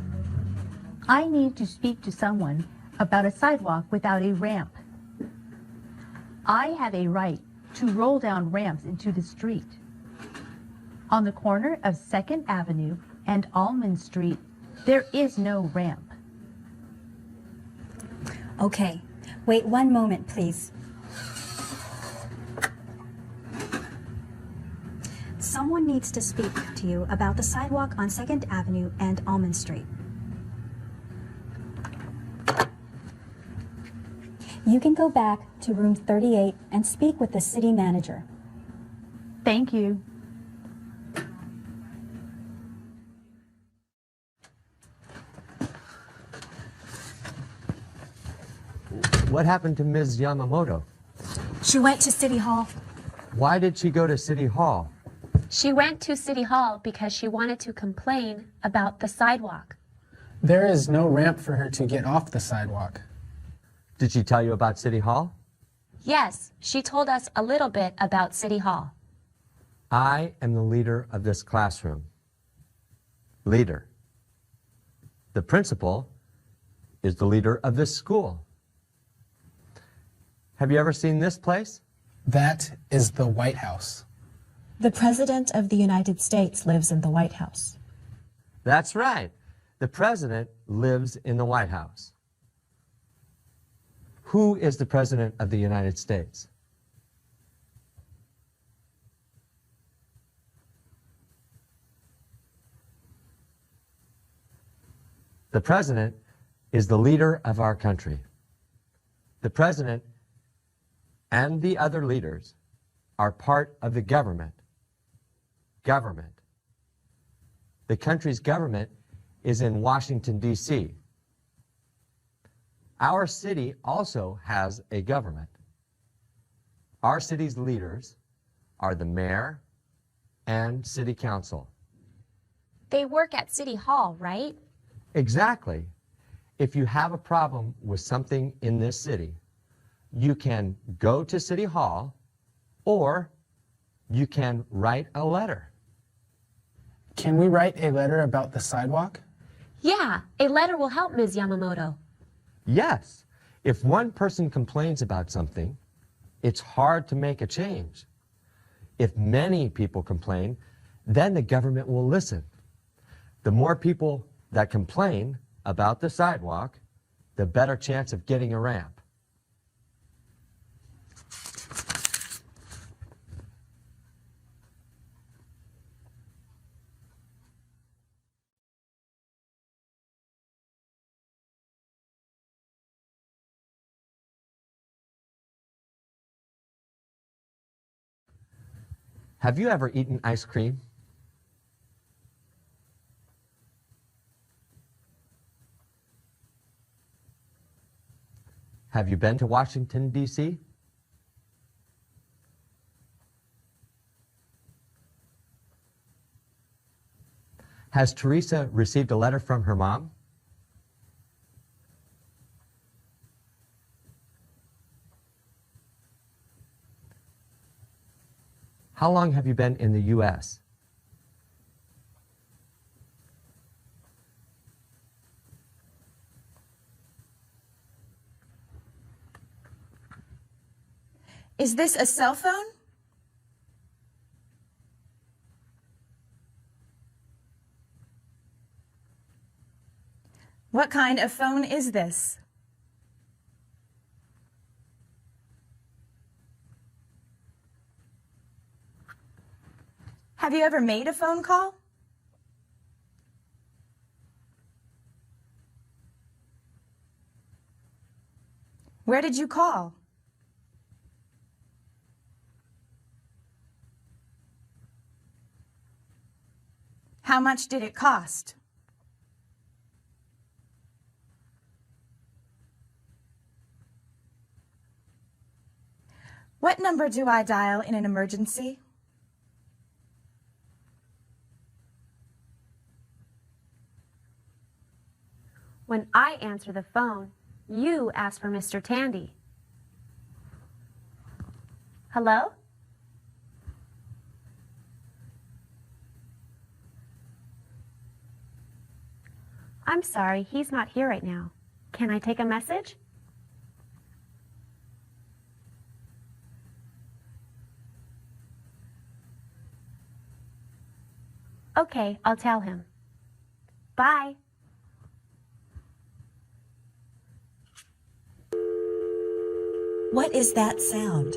I need to speak to someone about a sidewalk without a ramp. I have a right to roll down ramps into the street. On the corner of 2nd Avenue and Almond Street, there is no ramp. Okay, wait 1 moment, please. Someone needs to speak to you about the sidewalk on 2nd Avenue and Almond Street. You can go back to room 38 and speak with the city manager. Thank you. What happened to Ms. Yamamoto? She went to City Hall. Why did she go to City Hall? She went to City Hall because she wanted to complain about the sidewalk. There is no ramp for her to get off the sidewalk. Did she tell you about City Hall? Yes, she told us a little bit about City Hall. I am the leader of this classroom. Leader. The principal is the leader of this school. Have you ever seen this place? That is the White House. The President of the United States lives in the White House. That's right. The president lives in the White House. Who is the President of the United States? The president is the leader of our country. The president and the other leaders are part of the government. Government. The country's government is in Washington, D.C. Our city also has a government. Our city's leaders are the mayor and city council. They work at City Hall, right? Exactly. If you have a problem with something in this city, you can go to City Hall or you can write a letter. Can we write a letter about the sidewalk? Yeah, a letter will help, Ms. Yamamoto. Yes. If one person complains about something, it's hard to make a change. If many people complain, then the government will listen. The more people that complain about the sidewalk, the better chance of getting a ramp. Have you ever eaten ice cream? Have you been to Washington, D.C.? Has Teresa received a letter from her mom? How long have you been in the U.S.? Is this a cell phone? What kind of phone is this? Have you ever made a phone call? Where did you call? How much did it cost? What number do I dial in an emergency? When I answer the phone, you ask for Mr. Tandy. Hello? I'm sorry, he's not here right now. Can I take a message? Okay, I'll tell him. Bye. What is that sound?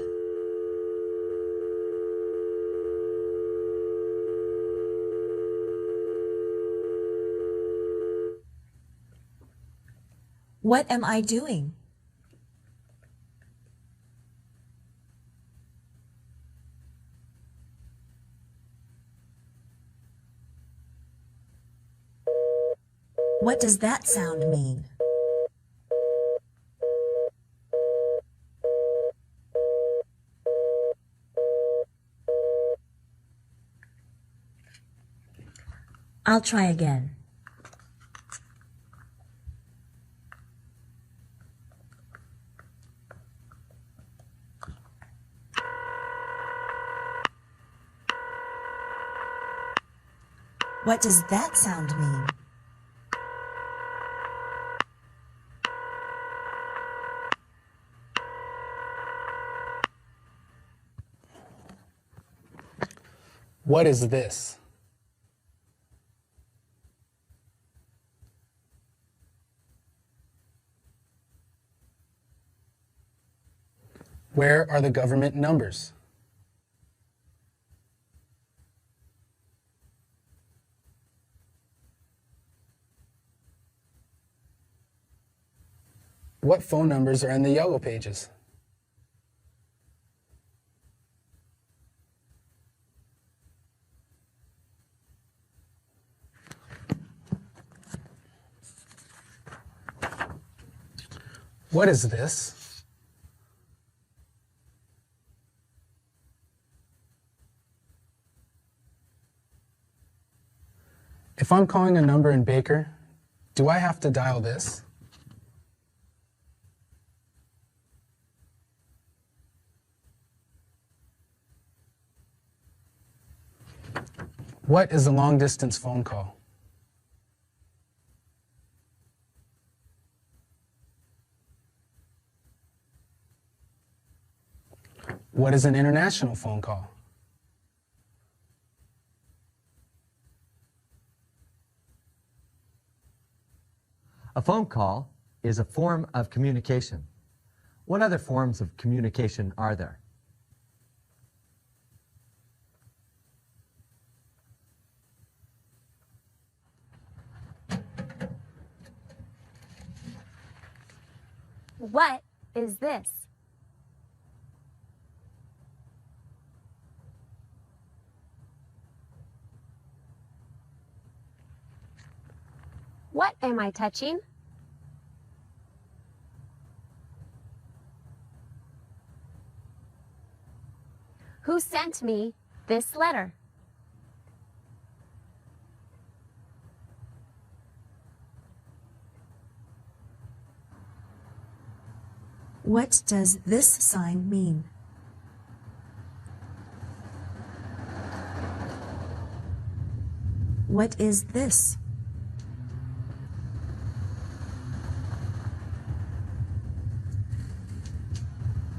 What am I doing? What does that sound mean? I'll try again. What does that sound mean? What is this? Where are the government numbers? What phone numbers are in the yellow pages? What is this? If I'm calling a number in Baker, do I have to dial this? What is a long-distance phone call? What is an international phone call? A phone call is a form of communication. What other forms of communication are there? What is this? What am I touching? Who sent me this letter? What does this sign mean? What is this?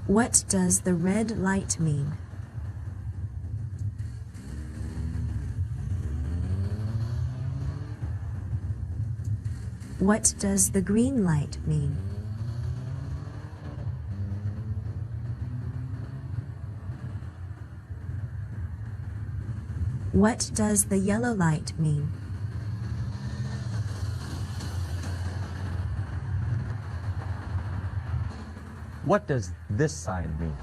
What does the red light mean? What does the green light mean? What does the yellow light mean? What does this sign mean?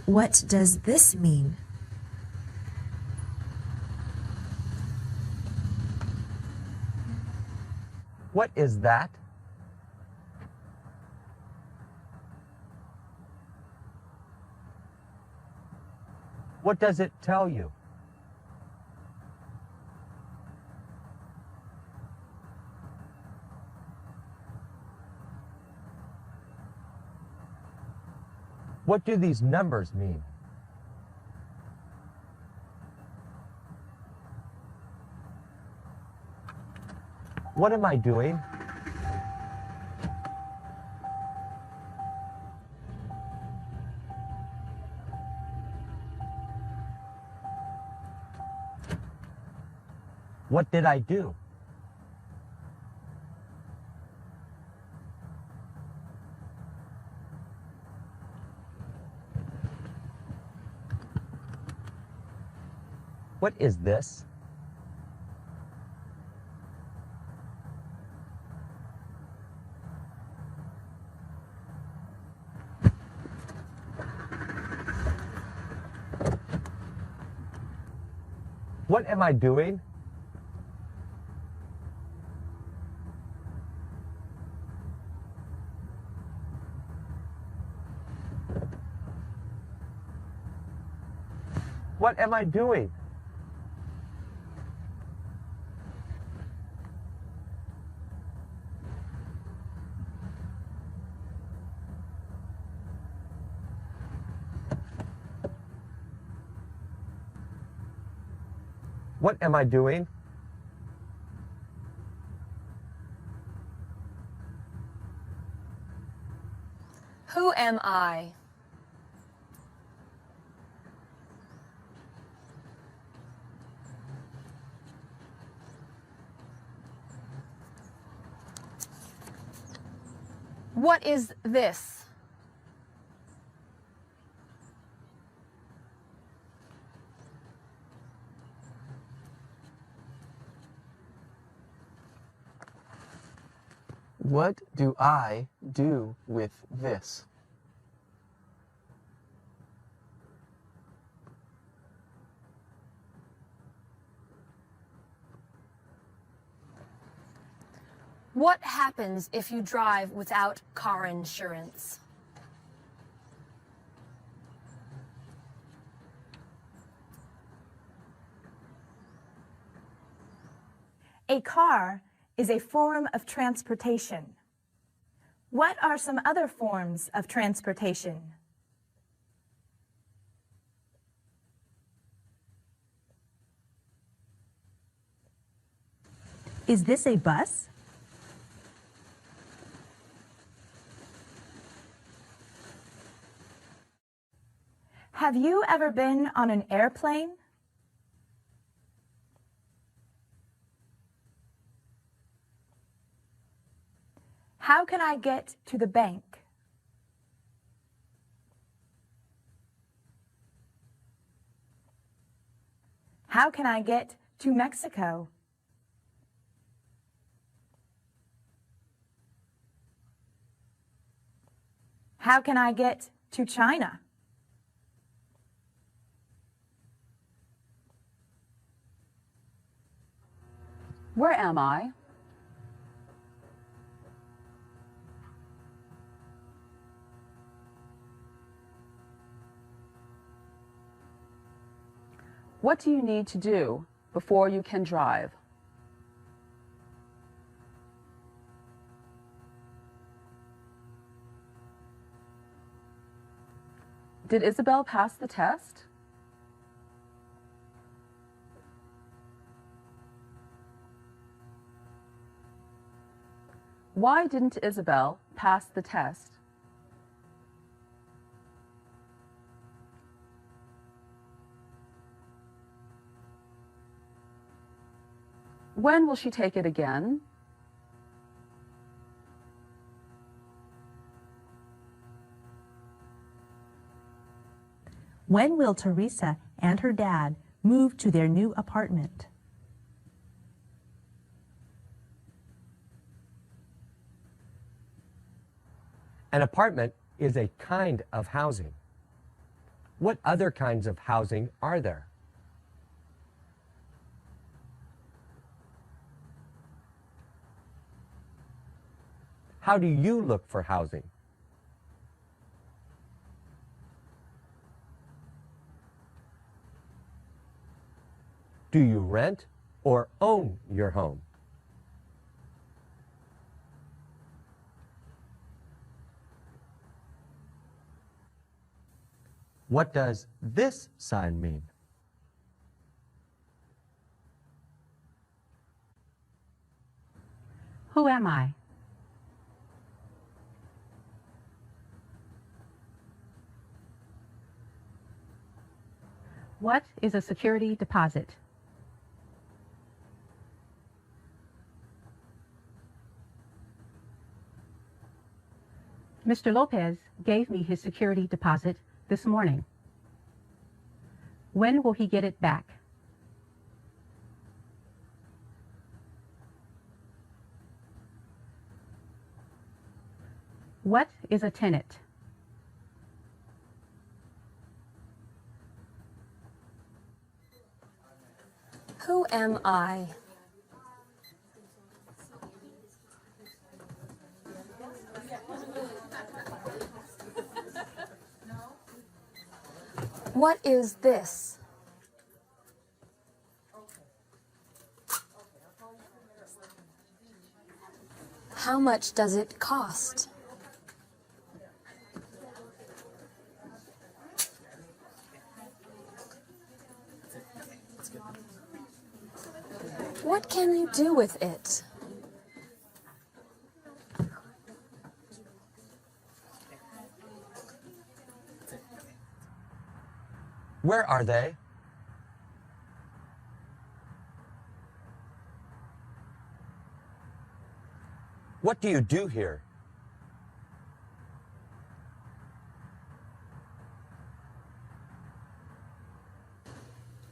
What does this mean? What is that? What does it tell you? What do these numbers mean? What am I doing? What did I do? What is this? What am I doing? What am I doing? What am I doing? Who am I? What is this? What do I do with this? What happens if you drive without car insurance? A car is a form of transportation. What are some other forms of transportation? Is this a bus? Have you ever been on an airplane? How can I get to the bank? How can I get to Mexico? How can I get to China? Where am I? What do you need to do before you can drive? Did Isabel pass the test? Why didn't Isabel pass the test? When will she take it again? When will Teresa and her dad move to their new apartment? An apartment is a kind of housing. What other kinds of housing are there? How do you look for housing? Do you rent or own your home? What does this sign mean? Who am I? What is a security deposit? Mr. Lopez gave me his security deposit this morning. When will he get it back? What is a tenant? Who am I? What is this? How much does it cost? What can you do with it? Where are they? What do you do here?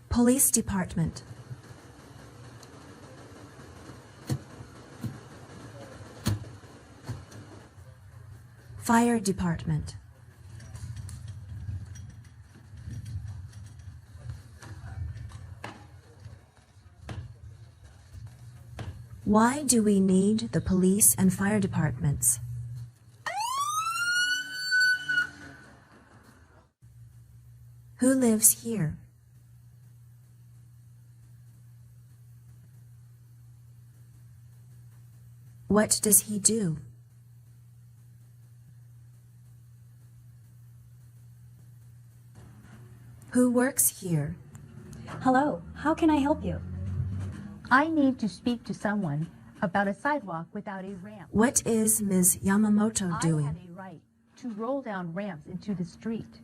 Police department. Fire department. Why do we need the police and fire departments? Who lives here? What does he do? Who works here? Hello, how can I help you? I need to speak to someone about a sidewalk without a ramp. What is Ms. Yamamoto doing? I have a right to roll down ramps into the street.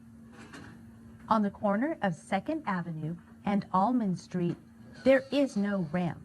On the corner of 2nd Avenue and Almond Street, there is no ramp.